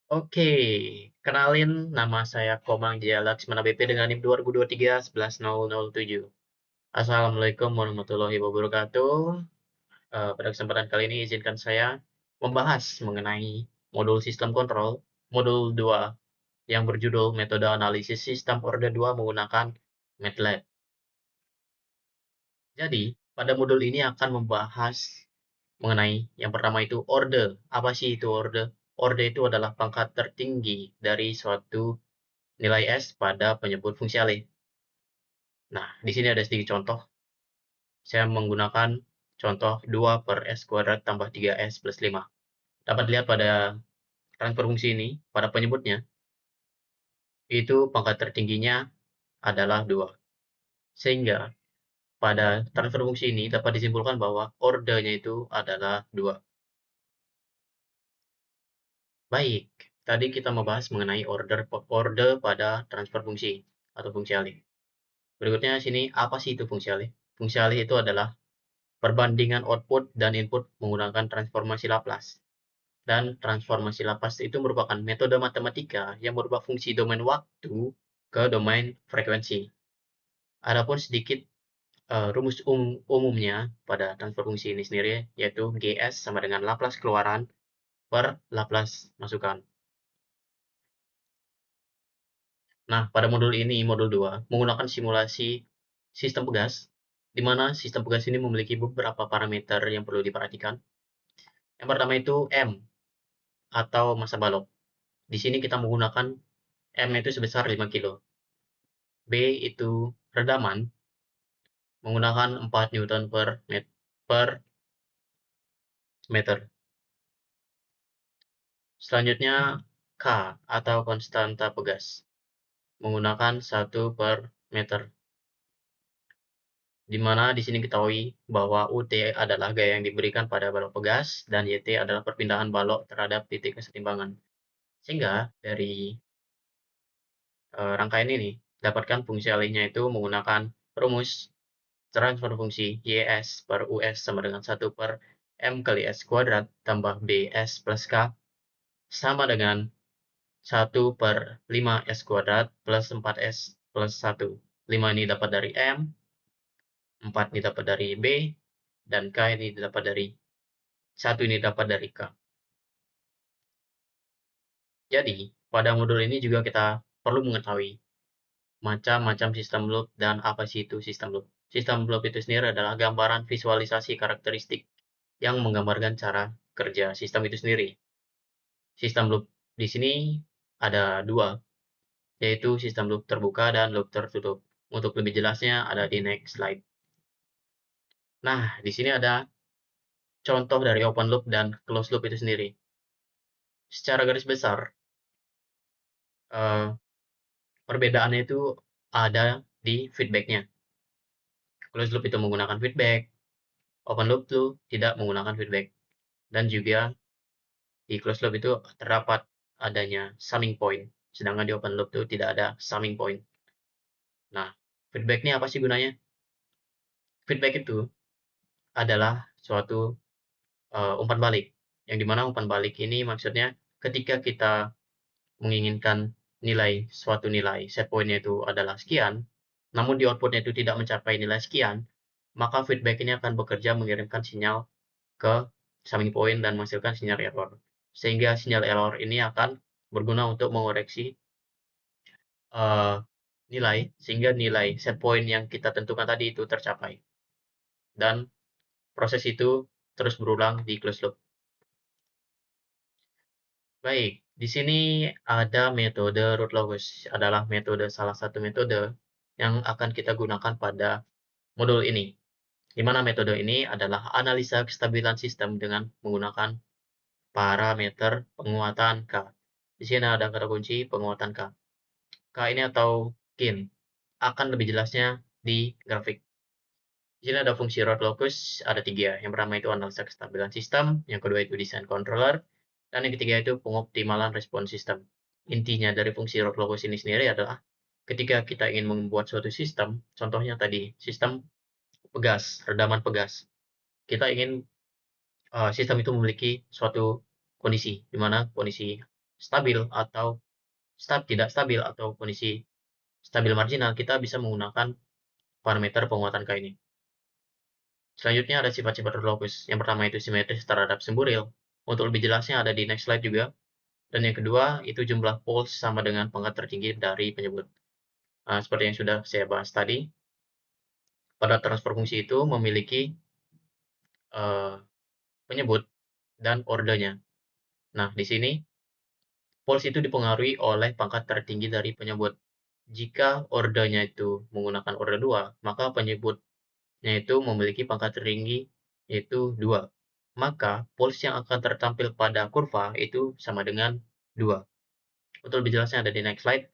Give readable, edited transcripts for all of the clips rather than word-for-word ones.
Oke, kenalin nama saya Komang Jaya Laksmana BP dengan NIM 2023-11007. Assalamualaikum warahmatullahi wabarakatuh. Pada kesempatan kali ini izinkan saya membahas mengenai modul sistem kontrol, modul 2 yang berjudul metode analisis sistem order 2 menggunakan MATLAB. Jadi, pada modul ini akan membahas mengenai yang pertama itu order. Apa sih itu order? Order itu adalah pangkat tertinggi dari suatu nilai S pada penyebut fungsi alih. Nah, di sini ada sedikit contoh. Saya menggunakan contoh 2 per S kuadrat tambah 3S plus 5. Dapat dilihat pada transfer fungsi ini, pada penyebutnya, itu pangkat tertingginya adalah 2. Sehingga pada transfer fungsi ini dapat disimpulkan bahwa ordernya itu adalah 2. Baik, tadi kita membahas mengenai order pada transfer fungsi atau fungsi alih. Berikutnya sini, apa sih itu fungsi alih? Fungsi alih itu adalah perbandingan output dan input menggunakan transformasi Laplace. Dan transformasi Laplace itu merupakan metode matematika yang merubah fungsi domain waktu ke domain frekuensi. Adapun sedikit rumus umumnya pada transfer fungsi ini sendiri, yaitu GS sama dengan Laplace keluaran per Laplace masukan. Nah, pada modul ini, modul 2, menggunakan simulasi sistem pegas, di mana sistem pegas ini memiliki beberapa parameter yang perlu diperhatikan. Yang pertama itu M, atau massa balok. Di sini kita menggunakan M itu sebesar 5 kilo. B itu redaman, menggunakan 4 Newton per meter. Selanjutnya K, atau konstanta pegas, menggunakan 1 per meter. Di mana di sini ketahui bahwa UT adalah gaya yang diberikan pada balok pegas dan YT adalah perpindahan balok terhadap titik kesetimbangan. Sehingga dari rangkaian ini dapatkan fungsi alihnya itu menggunakan rumus transfer fungsi YS per US sama dengan 1 per M kali S kuadrat tambah BS plus K sama dengan 1 per 5 S kuadrat plus 4S plus 1. 5 ini dapat dari M, 4 ini dapat dari B, dan K ini dapat dari 1 ini dapat dari K. Jadi, pada modul ini juga kita perlu mengetahui macam-macam sistem loop dan apa sih itu sistem loop. Sistem loop itu sendiri adalah gambaran visualisasi karakteristik yang menggambarkan cara kerja sistem itu sendiri. Sistem loop di sini ada dua, yaitu sistem loop terbuka dan loop tertutup. Untuk lebih jelasnya ada di next slide. Nah, di sini ada contoh dari open loop dan closed loop itu sendiri. Secara garis besar, eh, perbedaannya itu ada di feedbacknya. Closed loop itu menggunakan feedback, open loop itu tidak menggunakan feedback. Dan juga di closed loop itu terdapat adanya summing point, sedangkan di open loop itu tidak ada summing point. Nah, feedback ini apa sih gunanya? Feedback itu adalah suatu umpan balik, yang dimana umpan balik ini maksudnya ketika kita menginginkan suatu nilai set point-nya itu adalah sekian, namun di output-nya itu tidak mencapai nilai sekian, maka feedback ini akan bekerja mengirimkan sinyal ke summing point dan menghasilkan sinyal error. Sehingga sinyal error ini akan berguna untuk mengoreksi nilai, sehingga nilai set point yang kita tentukan tadi itu tercapai. Dan proses itu terus berulang di closed loop. Baik, di sini ada metode root locus, adalah salah satu metode yang akan kita gunakan pada modul ini. Di mana metode ini adalah analisa kestabilan sistem dengan menggunakan parameter penguatan K. Di sini ada kata kunci penguatan K. K ini atau KIN. Akan lebih jelasnya di grafik. Di sini ada fungsi root locus, ada 3. Yang pertama itu analisa kestabilan sistem, yang kedua itu desain controller, dan yang ketiga itu pengoptimalan respon sistem. Intinya dari fungsi root locus ini sendiri adalah ketika kita ingin membuat suatu sistem, contohnya tadi sistem pegas, redaman pegas. Kita ingin sistem itu memiliki suatu kondisi, di mana kondisi stabil atau tidak stabil atau kondisi stabil marginal, kita bisa menggunakan parameter penguatan K ini. Selanjutnya ada sifat-sifat root locus. Yang pertama itu simetris terhadap sumbu real. Untuk lebih jelasnya ada di next slide juga. Dan yang kedua itu jumlah poles sama dengan pangkat tertinggi dari penyebut. Nah, seperti yang sudah saya bahas tadi, pada transfer fungsi itu memiliki penyebut dan ordenya. Nah, di sini poles itu dipengaruhi oleh pangkat tertinggi dari penyebut. Jika ordenya itu menggunakan orde 2, maka penyebutnya itu memiliki pangkat tertinggi yaitu 2. Maka poles yang akan tertampil pada kurva itu sama dengan 2. Untuk lebih jelasnya ada di next slide.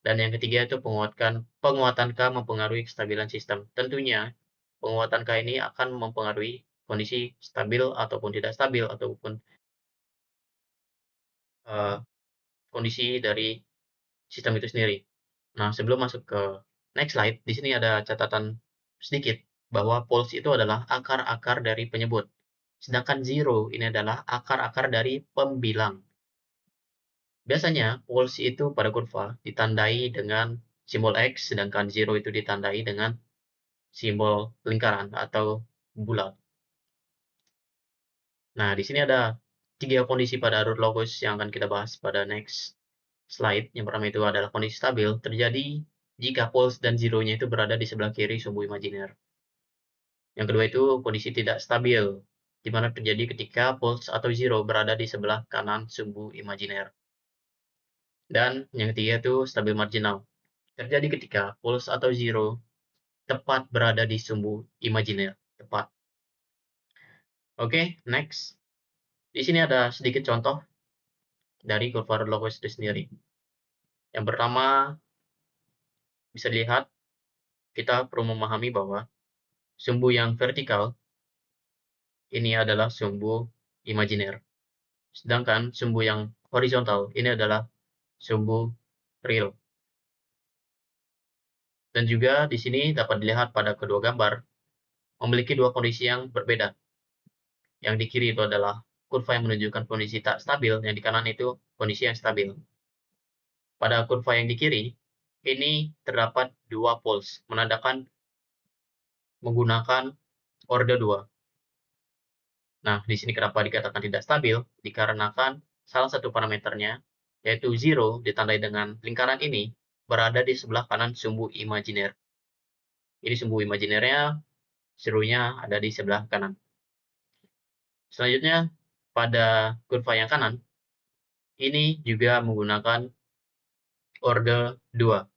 Dan yang ketiga itu penguatan K mempengaruhi kestabilan sistem. Tentunya penguatan K ini akan mempengaruhi kondisi stabil ataupun tidak stabil ataupun kondisi dari sistem itu sendiri. Nah, sebelum masuk ke next slide, di sini ada catatan sedikit bahwa poles itu adalah akar-akar dari penyebut. Sedangkan zero ini adalah akar-akar dari pembilang. Biasanya poles itu pada kurva ditandai dengan simbol X, sedangkan zero itu ditandai dengan simbol lingkaran atau bulat. Nah, di sini ada 3 kondisi pada root locus yang akan kita bahas pada next slide. Yang pertama itu adalah kondisi stabil, terjadi jika poles dan zero-nya itu berada di sebelah kiri sumbu imajiner. Yang kedua itu kondisi tidak stabil, di mana terjadi ketika poles atau zero berada di sebelah kanan sumbu imajiner. Dan yang ketiga itu stabil marginal, terjadi ketika poles atau zero tepat berada di sumbu imajiner. Tepat. Oke, next. Di sini ada sedikit contoh dari kurva root locus itu sendiri. Yang pertama, bisa dilihat, kita perlu memahami bahwa sumbu yang vertikal ini adalah sumbu imajiner. Sedangkan sumbu yang horizontal ini adalah sumbu real. Dan juga di sini dapat dilihat pada kedua gambar memiliki dua kondisi yang berbeda. Yang di kiri itu adalah kurva yang menunjukkan kondisi tak stabil, yang di kanan itu kondisi yang stabil. Pada kurva yang di kiri, ini terdapat dua poles, menandakan menggunakan orde 2. Nah, di sini kenapa dikatakan tidak stabil? Dikarenakan salah satu parameternya, yaitu zero, ditandai dengan lingkaran ini, berada di sebelah kanan sumbu imajiner. Ini sumbu imajinernya, zero-nya ada di sebelah kanan. Selanjutnya, pada kurva yang kanan, ini juga menggunakan orde 2.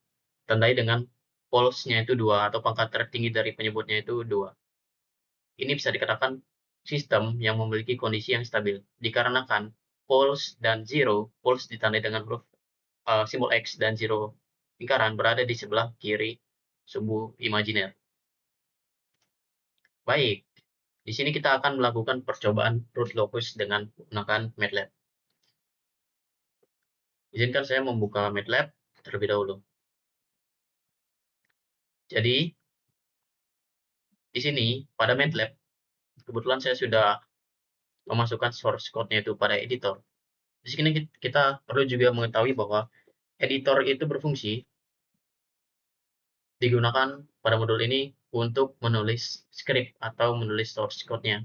Tandai dengan poles-nya itu 2, atau pangkat tertinggi dari penyebutnya itu 2. Ini bisa dikatakan sistem yang memiliki kondisi yang stabil, dikarenakan poles dan zero, poles ditandai dengan huruf simbol X dan zero lingkaran berada di sebelah kiri sumbu imajiner. Baik, di sini kita akan melakukan percobaan root locus dengan menggunakan MATLAB. Izinkan saya membuka MATLAB terlebih dahulu. Jadi, di sini pada MATLAB, kebetulan saya sudah memasukkan source code-nya itu pada editor. Di sini kita perlu juga mengetahui bahwa editor itu berfungsi digunakan pada modul ini untuk menulis script atau menulis source code-nya.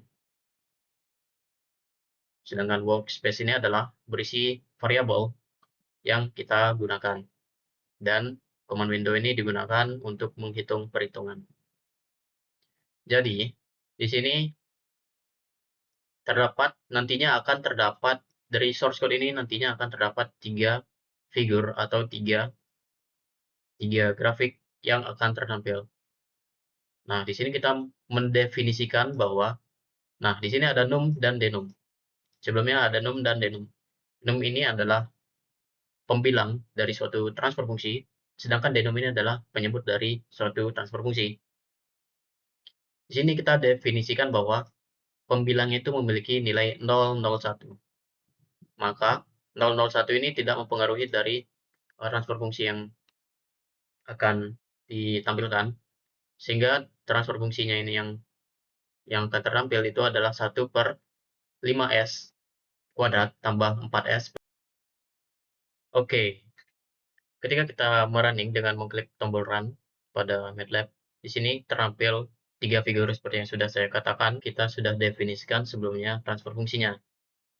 Sedangkan workspace ini adalah berisi variabel yang kita gunakan. Dan command window ini digunakan untuk menghitung perhitungan. Jadi, di sini nantinya akan terdapat dari source code ini nantinya akan terdapat 3 figur atau 3 grafik yang akan tertampil. Nah, di sini kita mendefinisikan bahwa di sini ada num dan denum. Sebelumnya ada num dan denum. Num ini adalah pembilang dari suatu transfer fungsi, sedangkan denum ini adalah penyebut dari suatu transfer fungsi. Di sini kita definisikan bahwa pembilangnya itu memiliki nilai 001. Maka 001 ini tidak mempengaruhi dari transfer fungsi yang akan ditampilkan, sehingga transfer fungsinya ini yang akan tertampil itu adalah 1/5s kuadrat tambah 4s Oke, ketika kita merunning dengan mengklik tombol run pada MATLAB, di sini terampil 3 figur seperti yang sudah saya katakan, kita sudah definisikan sebelumnya transfer fungsinya,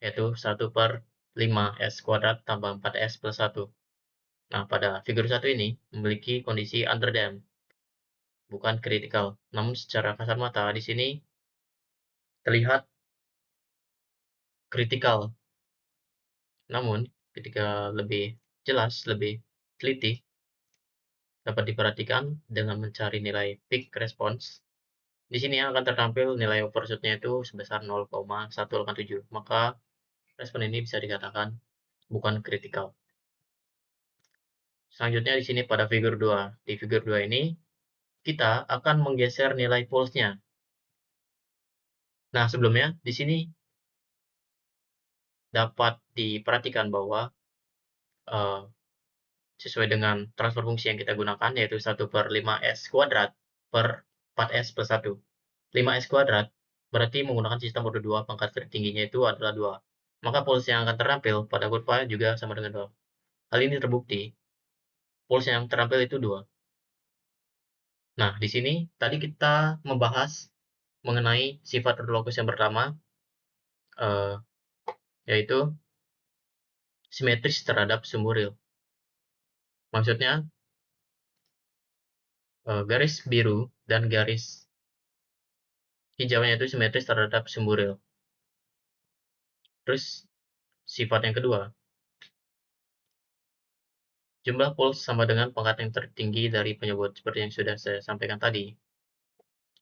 yaitu 1/5s² tambah 4s plus 1. Nah, pada figur 1 ini memiliki kondisi underdamped, bukan critical. Namun secara kasar mata di sini terlihat kritikal. Namun, ketika lebih jelas, lebih teliti, dapat diperhatikan dengan mencari nilai peak response. Di sini akan tertampil nilai overshoot-nya itu sebesar 0,187. Maka respon ini bisa dikatakan bukan kritikal. Selanjutnya di sini pada figur 2. Di figur 2 ini kita akan menggeser nilai pulse-nya. Nah, sebelumnya di sini dapat diperhatikan bahwa uh, sesuai dengan transfer fungsi yang kita gunakan, yaitu 1/5s² per 4s plus 1. 5s² berarti menggunakan sistem order 2, pangkat tertingginya itu adalah 2. Maka pulse yang akan terampil pada kurva juga sama dengan 2. Hal ini terbukti, pulse yang terampil itu 2. Nah, di sini tadi kita membahas mengenai sifat root locus yang pertama, yaitu simetris terhadap sumbu real. Maksudnya, garis biru dan garis hijaunya itu simetris terhadap sumbu real. Terus, sifat yang kedua, jumlah pulse sama dengan pangkat yang tertinggi dari penyebut, seperti yang sudah saya sampaikan tadi.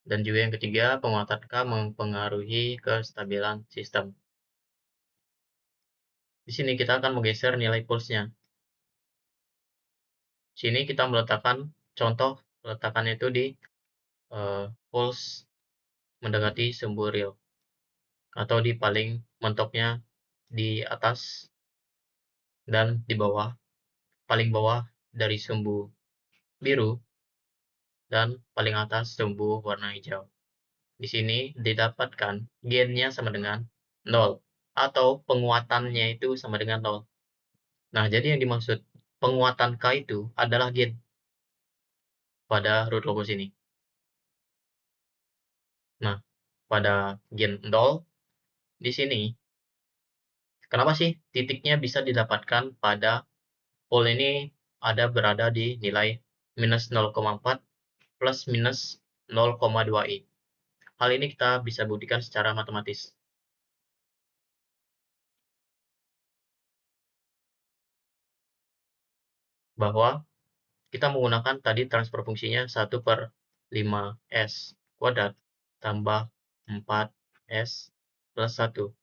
Dan juga yang ketiga, penguatan K mempengaruhi kestabilan sistem. Di sini kita akan menggeser nilai pulse-nya. Sini kita meletakkan contoh peletakannya itu di pulse mendekati sumbu real, atau di paling mentoknya di atas dan di bawah, paling bawah dari sumbu biru dan paling atas sumbu warna hijau. Di sini didapatkan gain-nya sama dengan 0, atau penguatannya itu sama dengan 0. Nah, jadi yang dimaksud penguatan K itu adalah gain pada root locus ini. Nah, pada gain 0, di sini, kenapa sih titiknya bisa didapatkan pada pole ini berada di nilai minus 0,4 plus minus 0,2 I. Hal ini kita bisa buktikan secara matematis. Bahwa kita menggunakan tadi transfer fungsinya 1/5s² tambah 4s plus 1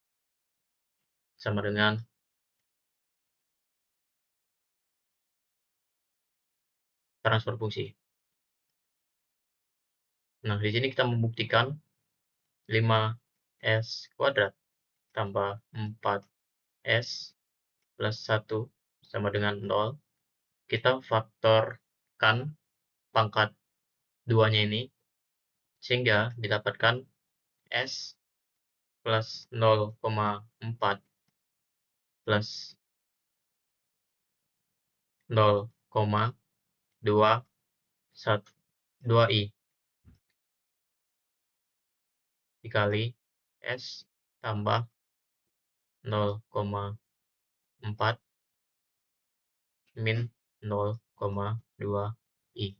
sama dengan transfer fungsi. Nah, di sini kita membuktikan 5s² tambah 4s plus 1 sama dengan 0. Kita faktorkan pangkat 2-nya ini, sehingga didapatkan s plus 0,4 plus 0,2 I dikali S tambah 0,4 min 0,2 I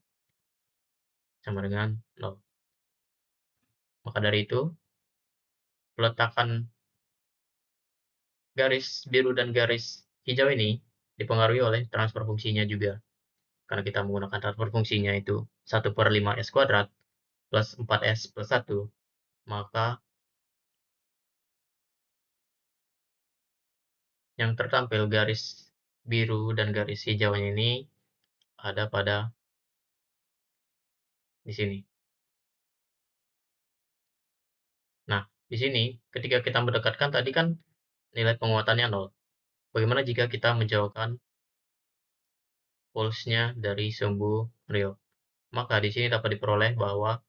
sama dengan 0. Maka dari itu, peletakan garis biru dan garis hijau ini dipengaruhi oleh transfer fungsinya juga. Karena kita menggunakan transfer fungsinya itu 1/5s² plus 4s plus 1, maka yang tertampil garis biru dan garis hijaunya ini ada pada di sini. Nah, di sini ketika kita mendekatkan tadi kan nilai penguatannya 0. Bagaimana jika kita menjauhkan pulse-nya dari sumbu real? Maka di sini dapat diperoleh bahwa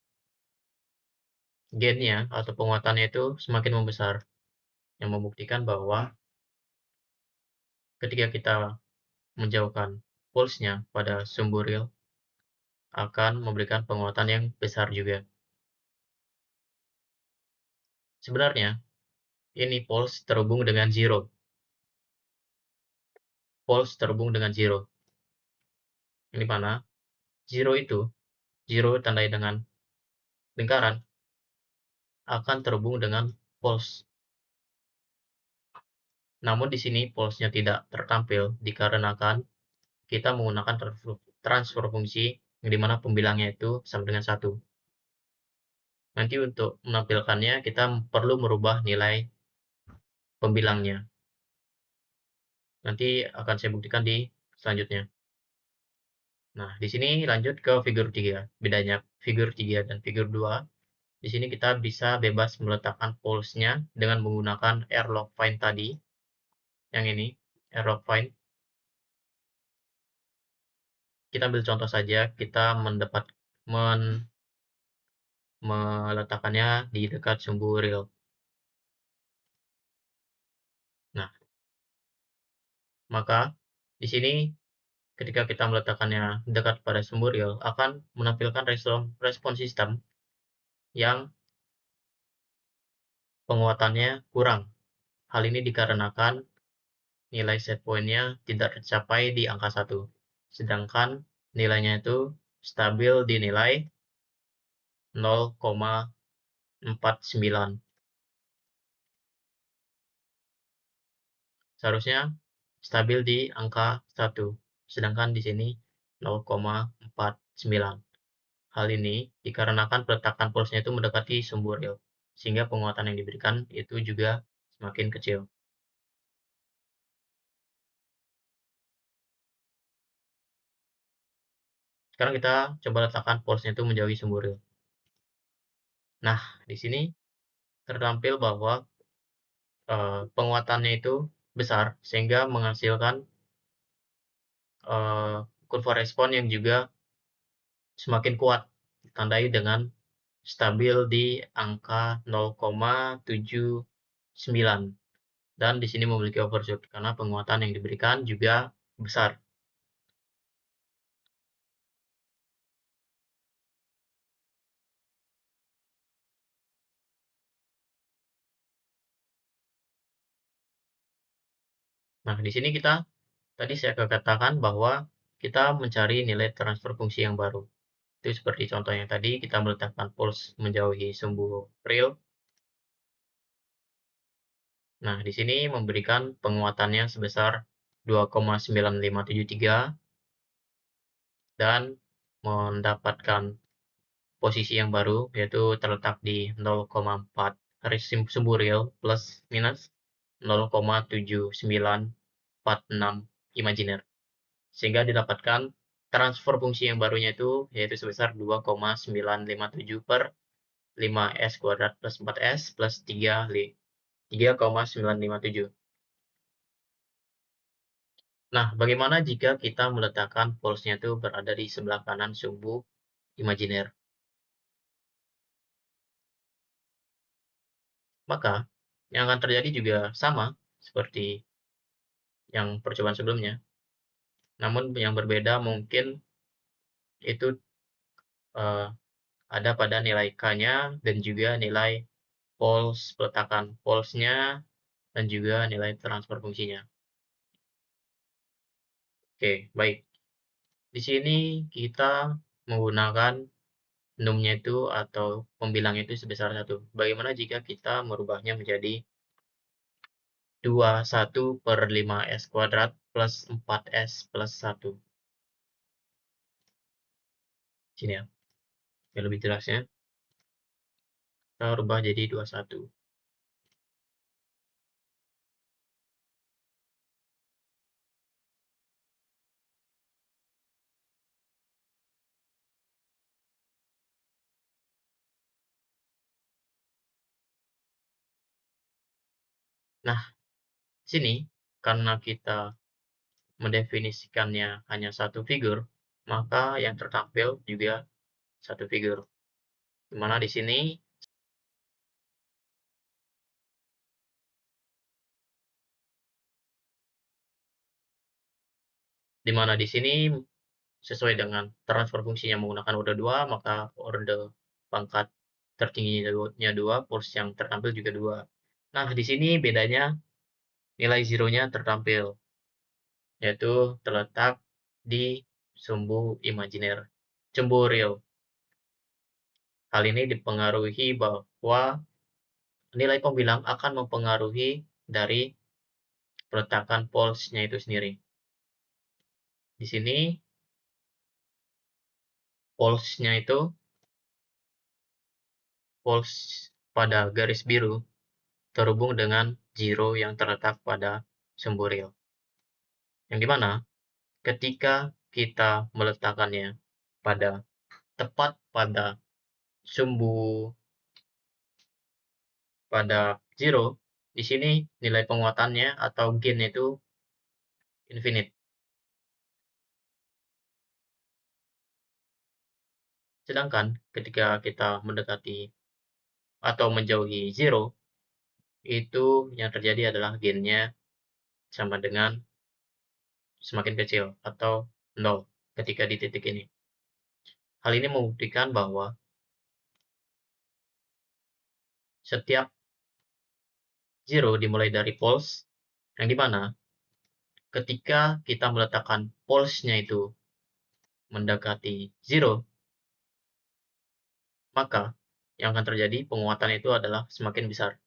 gain-nya atau penguatannya itu semakin membesar, yang membuktikan bahwa ketika kita menjauhkan pulsnya pada sumbu real akan memberikan penguatan yang besar juga. Sebenarnya, ini pulse terhubung dengan zero. Pulse terhubung dengan zero. Ini mana? Zero itu, zero tandai dengan lingkaran, akan terhubung dengan pulse. Namun di sini pulse-nya tidak tertampil dikarenakan kita menggunakan transfer fungsi yang dimana pembilangnya itu sama dengan 1. Nanti untuk menampilkannya kita perlu merubah nilai pembilangnya. Nanti akan saya buktikan di selanjutnya. Nah, di sini lanjut ke figur 3. Bedanya figur 3 dan figur 2. Di sini kita bisa bebas meletakkan pulse-nya dengan menggunakan airlock find tadi. Yang ini, airlock find. Kita ambil contoh saja, kita meletakkannya di dekat sumbu real. Nah, maka di sini ketika kita meletakkannya dekat pada sumbu real akan menampilkan respon sistem yang penguatannya kurang. Hal ini dikarenakan nilai set point-nya tidak tercapai di angka 1. Sedangkan nilainya itu stabil di nilai 0,49. Seharusnya stabil di angka 1, sedangkan di sini 0,49. Hal ini dikarenakan peletakan pulsnya itu mendekati sumbu real, sehingga penguatan yang diberikan itu juga semakin kecil. Sekarang kita coba letakkan pulsnya itu menjauhi sumbu real. Nah, di sini tertampil bahwa penguatannya itu besar, sehingga menghasilkan kurva respon yang juga semakin kuat, ditandai dengan stabil di angka 0,79. Dan di sini memiliki overshoot karena penguatan yang diberikan juga besar. Nah, di sini tadi saya katakan bahwa kita mencari nilai transfer fungsi yang baru. Itu seperti contoh yang tadi, kita meletakkan pulse menjauhi sumbu real. Nah, di sini memberikan penguatannya sebesar 2,9573 dan mendapatkan posisi yang baru, yaitu terletak di 0,4 sumbu real plus minus 0,7946 imajiner. Sehingga didapatkan transfer fungsi yang barunya itu yaitu sebesar 2,957 per 5s kuadrat plus 4s plus 3,957. Nah, bagaimana jika kita meletakkan pulse-nya itu berada di sebelah kanan sumbu imajiner? Maka, yang akan terjadi juga sama seperti yang percobaan sebelumnya. Namun yang berbeda mungkin itu ada pada nilai K-nya dan juga nilai peletakan pulse-nya dan juga nilai transfer fungsinya. Oke, baik. Di sini kita menggunakan num-nya itu atau pembilangnya itu sebesar 1. Bagaimana jika kita merubahnya menjadi 21 per 5s kuadrat plus 4s plus 1. Sini ya, biar lebih jelasnya. Kita rubah jadi 21. Nah, sini karena kita mendefinisikannya hanya satu figur, maka yang tertampil juga satu figur. Di mana di sini di mana di sini sesuai dengan transfer fungsinya menggunakan order 2, maka order pangkat tertingginya 2, pulse yang tertampil juga 2. Nah, di sini bedanya nilai zeronya tertampil, yaitu terletak di sumbu imajiner, sumbu real. Hal ini dipengaruhi bahwa nilai pembilang akan mempengaruhi dari peletakan pulse-nya itu sendiri. Di sini pulse-nya itu pulse pada garis biru terhubung dengan zero yang terletak pada sumbu real. Yang dimana ketika kita meletakkannya tepat pada sumbu pada zero, di sini nilai penguatannya atau gain itu infinite. Sedangkan ketika kita mendekati atau menjauhi zero, itu yang terjadi adalah gain-nya sama dengan semakin kecil atau 0 ketika di titik ini. Hal ini membuktikan bahwa setiap zero dimulai dari pulse, yang dimana ketika kita meletakkan pulse-nya itu mendekati zero, maka yang akan terjadi penguatan itu adalah semakin besar.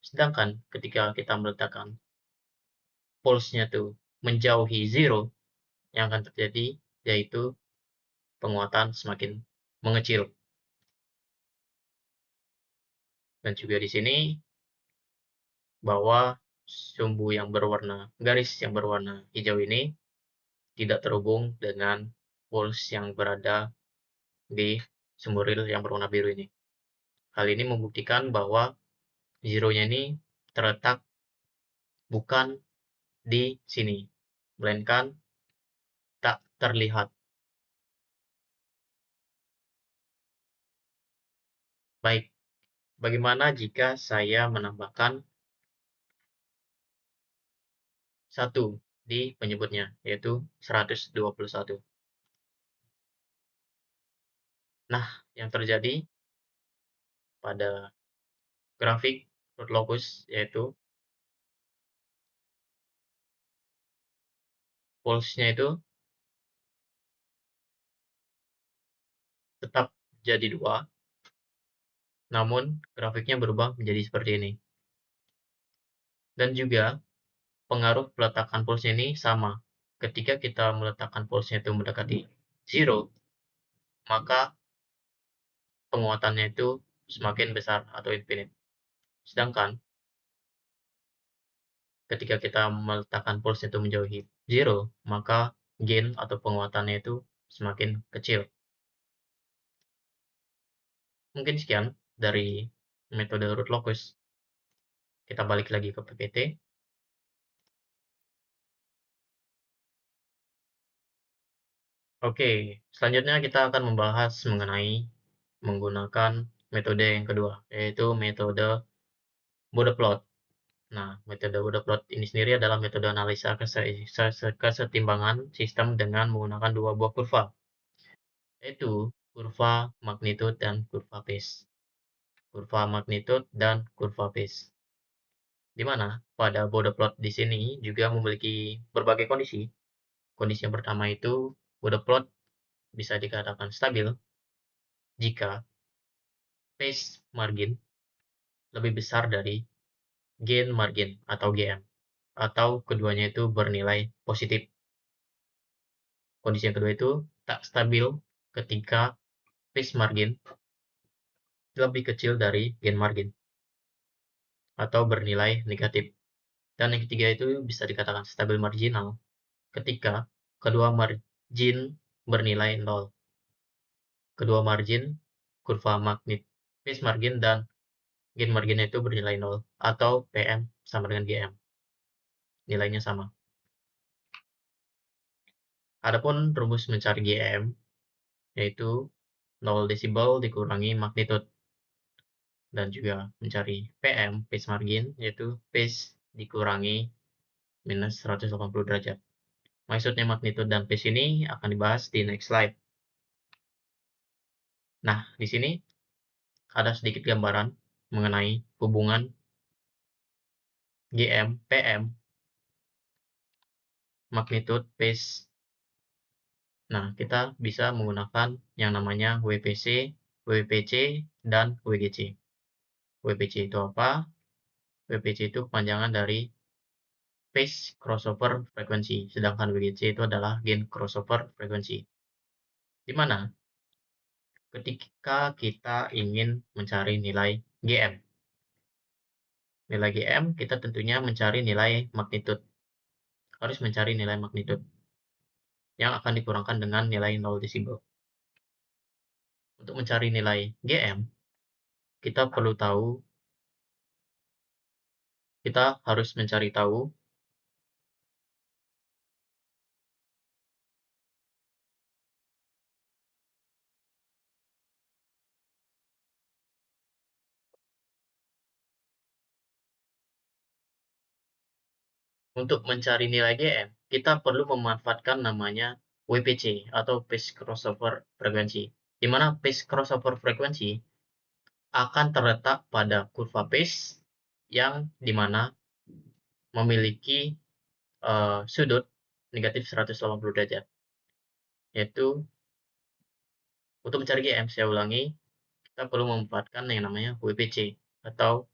Sedangkan ketika kita meletakkan pulse-nya itu menjauhi zero, yang akan terjadi yaitu penguatan semakin mengecil. Dan juga di sini bahwa sumbu yang berwarna garis yang berwarna hijau ini tidak terhubung dengan pulse yang berada di sumbu real yang berwarna biru ini. Hal ini membuktikan bahwa zero-nya ini terletak bukan di sini, melainkan tak terlihat. Baik, bagaimana jika saya menambahkan 1 di penyebutnya, yaitu 121? Nah, yang terjadi pada grafik root locus yaitu pulse-nya itu tetap jadi 2, namun grafiknya berubah menjadi seperti ini. Dan juga pengaruh peletakan pulse ini sama. Ketika kita meletakkan pulse-nya itu mendekati zero, maka penguatannya itu semakin besar atau infinite. Sedangkan ketika kita meletakkan pulse itu menjauhi zero, maka gain atau penguatannya itu semakin kecil. Mungkin sekian dari metode root locus. Kita balik lagi ke PPT. Oke, selanjutnya kita akan membahas mengenai menggunakan metode yang kedua, yaitu metode Bode plot. Nah, metode Bode plot ini sendiri adalah metode analisa kesetimbangan sistem dengan menggunakan dua buah kurva, yaitu kurva magnitude dan kurva phase. Kurva magnitude dan kurva phase. Di mana pada Bode plot di sini juga memiliki berbagai kondisi. Kondisi yang pertama itu Bode plot bisa dikatakan stabil jika phase margin lebih besar dari gain margin atau GM, atau keduanya itu bernilai positif. Kondisi yang kedua itu tak stabil ketika phase margin lebih kecil dari gain margin atau bernilai negatif. Dan yang ketiga itu bisa dikatakan stabil marginal ketika kedua margin bernilai 0. Kedua margin, kurva magnit phase margin dan gain margin itu bernilai 0 atau PM sama dengan GM. Nilainya sama. Adapun rumus mencari GM yaitu 0 desibel dikurangi magnitude, dan juga mencari PM, phase margin, yaitu phase dikurangi minus 180 derajat. Maksudnya magnitude dan phase ini akan dibahas di next slide. Nah, di sini ada sedikit gambaran mengenai hubungan GM, PM, magnitude, phase. Nah, kita bisa menggunakan yang namanya WPC, WPC, dan WGC. WPC itu apa? WPC itu kepanjangan dari phase crossover frequency, sedangkan WGC itu adalah gain crossover frequency. Di mana ketika kita ingin mencari nilai GM. Nilai GM, kita tentunya mencari nilai magnitude. Harus mencari nilai magnitude yang akan dikurangkan dengan nilai 0 desibel. Untuk mencari nilai GM, kita harus mencari tahu untuk mencari nilai GM, kita perlu memanfaatkan namanya WPC atau phase crossover frequency. Di mana phase crossover frequency akan terletak pada kurva phase yang dimana memiliki sudut negatif 180 derajat. Yaitu untuk mencari GM, saya ulangi, kita perlu memanfaatkan yang namanya WPC atau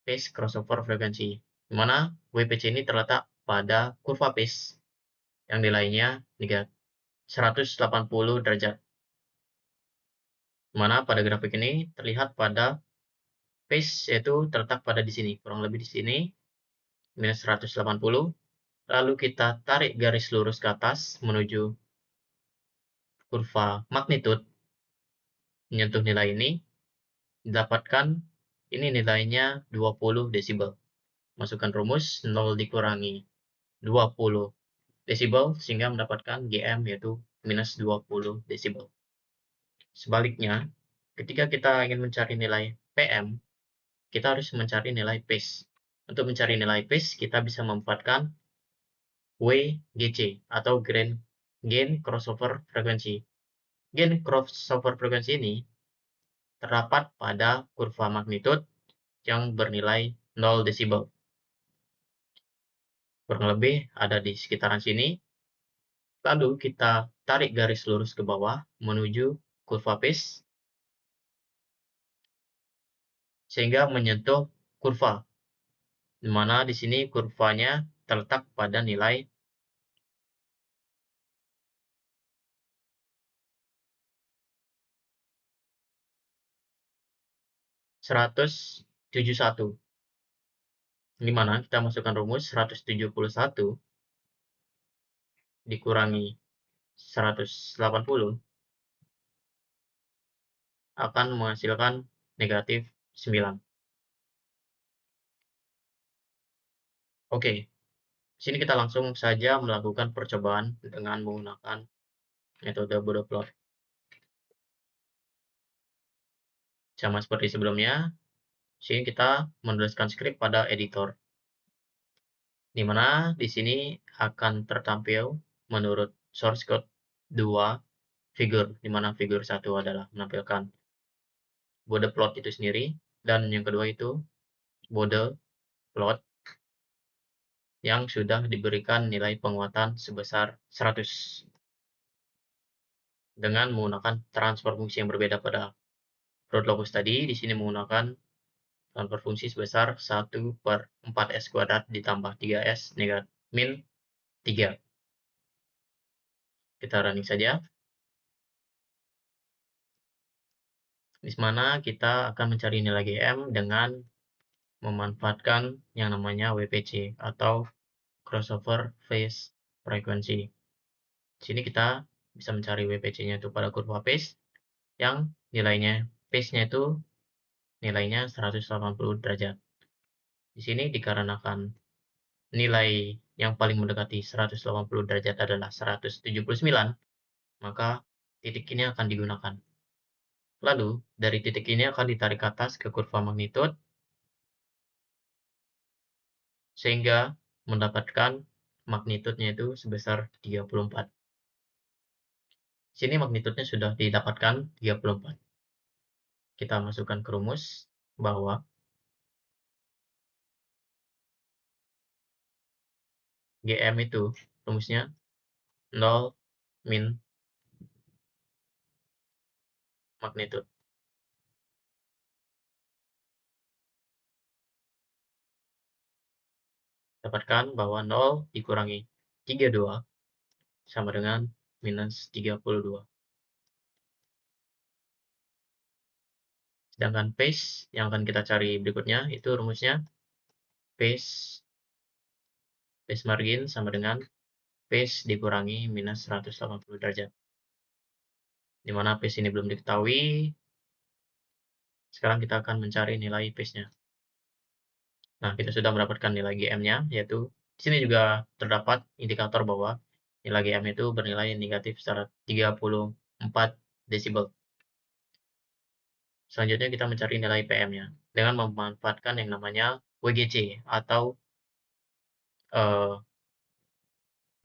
phase crossover frequency, di mana WPC ini terletak pada kurva phase yang nilainya 180 derajat. Di mana pada grafik ini terlihat pada phase yaitu terletak pada di sini, kurang lebih di sini, minus 180. Lalu kita tarik garis lurus ke atas menuju kurva magnitude, menyentuh nilai ini, didapatkan ini nilainya 20 desibel. Masukkan rumus 0 dikurangi 20 desibel sehingga mendapatkan GM yaitu minus 20 desibel. Sebaliknya, ketika kita ingin mencari nilai PM, kita harus mencari nilai phase. Untuk mencari nilai phase, kita bisa memanfaatkan WGC atau gain crossover frequency. Gain crossover frequency ini terdapat pada kurva magnitude yang bernilai 0 desibel. Kurang lebih ada di sekitaran sini. Lalu kita tarik garis lurus ke bawah menuju kurva phase sehingga menyentuh kurva, di mana di sini kurvanya terletak pada nilai 171, di mana kita masukkan rumus 171 dikurangi 180 akan menghasilkan negatif 9. Oke, sini kita langsung saja melakukan percobaan dengan menggunakan metode Bode plot. Sama seperti sebelumnya, sini kita menuliskan skrip pada editor, di mana di sini akan tertampil menurut source code 2 figur, di mana figur 1 adalah menampilkan Bode plot itu sendiri, dan yang kedua itu Bode plot yang sudah diberikan nilai penguatan sebesar 100 dengan menggunakan transfer fungsi yang berbeda pada root locus tadi. Di sini menggunakan transfer fungsi sebesar 1/4s² ditambah 3s negatif min 3. Kita running saja. Di mana kita akan mencari nilai GM dengan memanfaatkan yang namanya WPC atau crossover phase frequency. Di sini kita bisa mencari WPC-nya itu pada kurva phase yang nilainya phase-nya itu nilainya 180 derajat. Di sini dikarenakan nilai yang paling mendekati 180 derajat adalah 179, maka titik ini akan digunakan. Lalu, dari titik ini akan ditarik ke atas ke kurva magnitude, sehingga mendapatkan magnitudenya itu sebesar 34. Sini magnitudenya sudah didapatkan 34. Kita masukkan ke rumus bahwa GM itu rumusnya 0 min magnitud. Dapatkan bahwa 0 dikurangi 32 sama dengan minus 32. Sedangkan pace yang akan kita cari berikutnya itu rumusnya pace margin sama dengan pace dikurangi minus 180 derajat. Dimana pace ini belum diketahui, sekarang kita akan mencari nilai pace-nya. Nah, kita sudah mendapatkan nilai GM-nya, yaitu di sini juga terdapat indikator bahwa nilai GM itu bernilai negatif secara 34 desibel. Selanjutnya kita mencari nilai PM-nya dengan memanfaatkan yang namanya WGC atau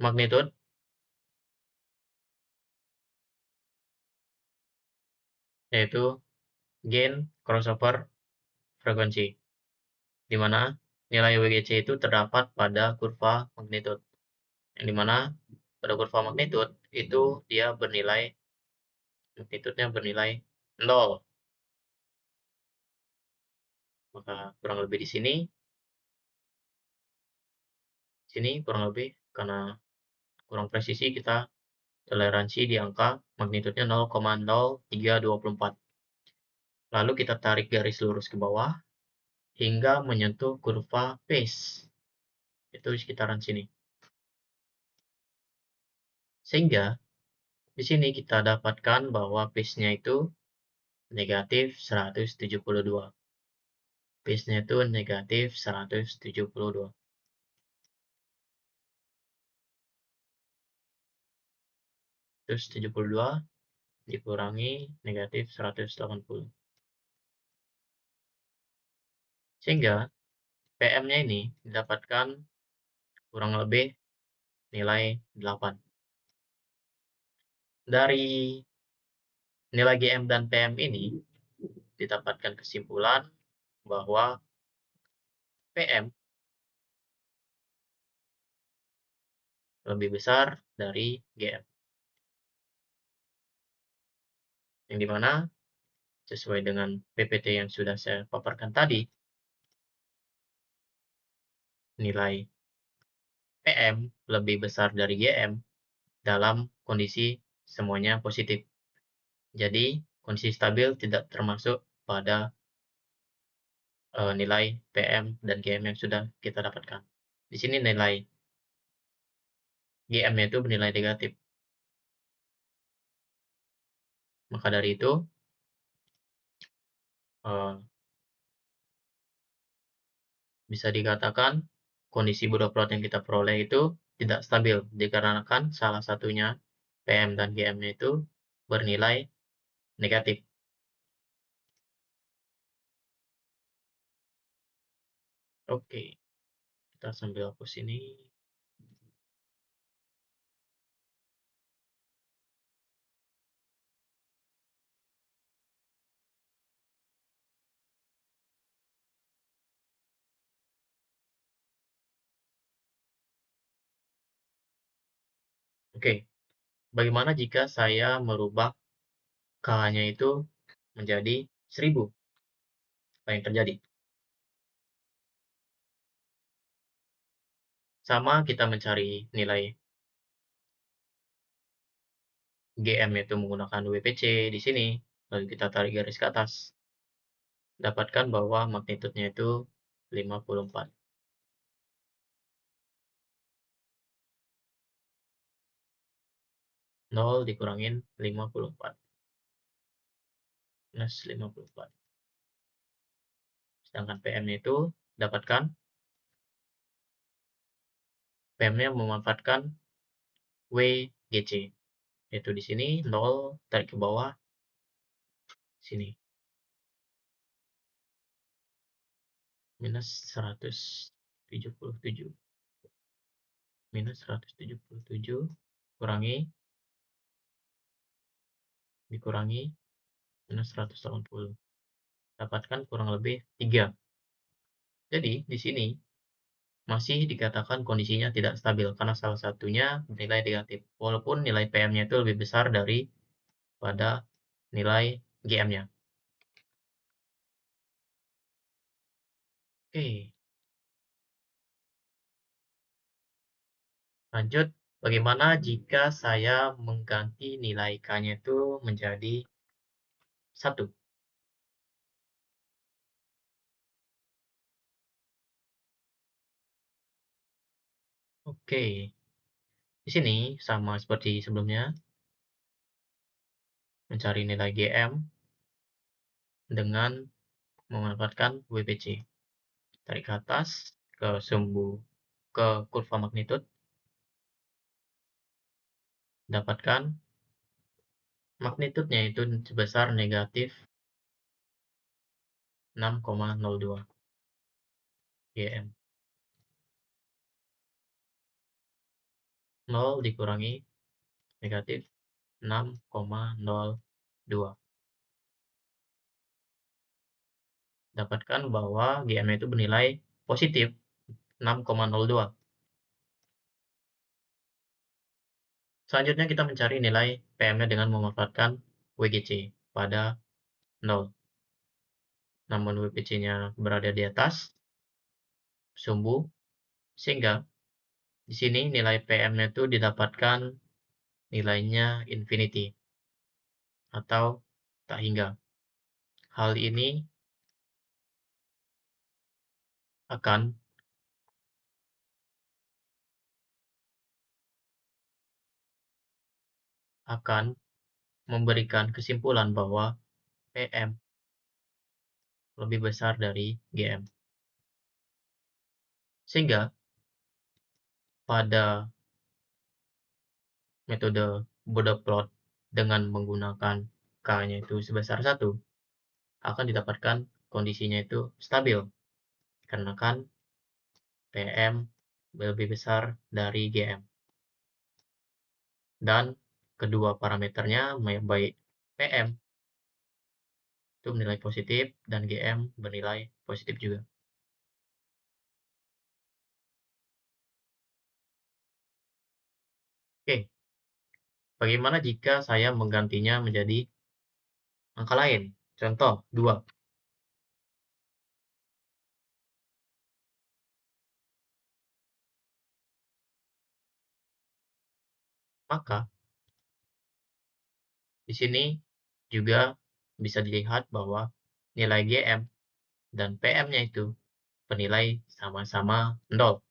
magnitude yaitu gain crossover frekuensi, di mana nilai WGC itu terdapat pada kurva magnitude, yang dimana pada kurva magnitude itu dia magnitudenya bernilai 0. Maka kurang lebih di sini kurang lebih karena kurang presisi kita toleransi di angka magnitudenya 0,0324. Lalu kita tarik garis lurus ke bawah hingga menyentuh kurva pace. Itu di sekitaran sini. Sehingga di sini kita dapatkan bahwa pace-nya itu negatif 172. Pace-nya itu negatif 172. Terus 72 dikurangi negatif 180. Sehingga PM-nya ini didapatkan kurang lebih nilai 8. Dari nilai GM dan PM ini didapatkan kesimpulan bahwa PM lebih besar dari GM. Yang dimana sesuai dengan PPT yang sudah saya paparkan tadi, nilai PM lebih besar dari GM dalam kondisi semuanya positif. Jadi, kondisi stabil tidak termasuk pada nilai PM dan GM yang sudah kita dapatkan. Di sini nilai GM-nya itu bernilai negatif. Maka dari itu, bisa dikatakan kondisi budoprot yang kita peroleh itu tidak stabil dikarenakan salah satunya PM dan GM-nya itu bernilai negatif. Oke, kita sambil hapus ini. Oke, bagaimana jika saya merubah K-nya itu menjadi 1000? Apa yang terjadi? Sama kita mencari nilai GM itu menggunakan WPC di sini, lalu kita tarik garis ke atas. Dapatkan bahwa magnitudenya itu 54. 0 dikurangin 54. Minus 54. Sedangkan PM-nya itu dapatkan PM-nya memanfaatkan WGC, yaitu di sini 0 tarik ke bawah sini minus 177. minus 177 dikurangi minus 180. Dapatkan kurang lebih 3. Jadi, di sini masih dikatakan kondisinya tidak stabil karena salah satunya nilai negatif. Walaupun nilai PM-nya itu lebih besar daripada nilai GM-nya. Oke, lanjut. Bagaimana jika saya mengganti nilai K-nya itu menjadi 1? Oke, di sini sama seperti sebelumnya, mencari nilai GM dengan memanfaatkan WPC. Tarik ke atas, ke kurva magnitude, dapatkan magnitudenya itu sebesar negatif 6,02 GM. 0 dikurangi negatif 6,02. Dapatkan bahwa GM itu bernilai positif 6,02. Selanjutnya kita mencari nilai PM-nya dengan memanfaatkan WGC pada 0. Namun WPC-nya berada di atas sumbu, sehingga di sini nilai PM-nya itu didapatkan nilainya infinity atau tak hingga. Hal ini akan memberikan kesimpulan bahwa PM lebih besar dari GM. Sehingga pada metode border plot dengan menggunakan K-nya itu sebesar 1 akan didapatkan kondisinya itu stabil karena kan PM lebih besar dari GM. Dan kedua parameternya baik PM itu bernilai positif dan GM bernilai positif juga. Oke, bagaimana jika saya menggantinya menjadi angka lain? Contoh 2. Maka di sini juga bisa dilihat bahwa nilai GM dan PM-nya itu bernilai sama-sama 0.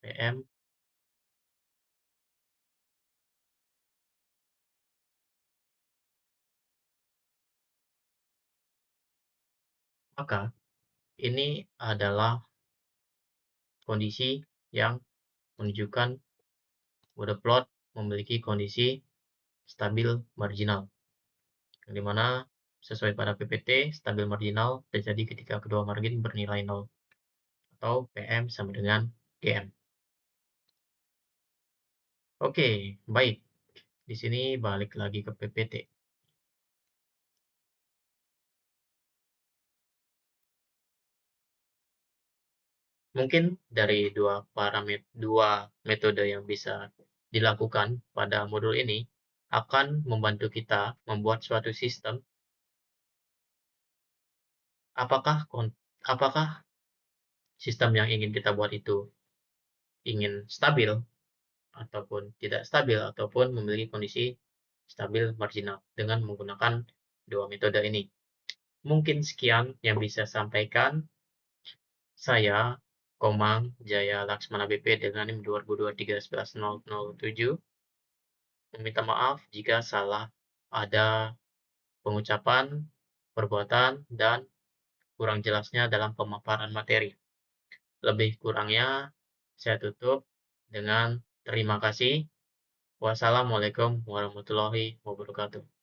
PM maka ini adalah kondisi yang menunjukkan border plot memiliki kondisi stabil marginal, yang dimana sesuai pada PPT, stabil marginal terjadi ketika kedua margin bernilai 0 atau PM sama dengan GM. Oke, baik. Di sini balik lagi ke PPT. Mungkin dari dua metode yang bisa dilakukan pada modul ini akan membantu kita membuat suatu sistem. Apakah sistem yang ingin kita buat itu ingin stabil ataupun tidak stabil ataupun memiliki kondisi stabil marginal dengan menggunakan dua metode ini. Mungkin sekian yang bisa sampaikan. Saya Komang Jaya Laksmana BP dengan NIM 2023110007 meminta maaf jika salah ada pengucapan, perbuatan, dan kurang jelasnya dalam pemaparan materi. Lebih kurangnya saya tutup dengan terima kasih. Wassalamualaikum warahmatullahi wabarakatuh.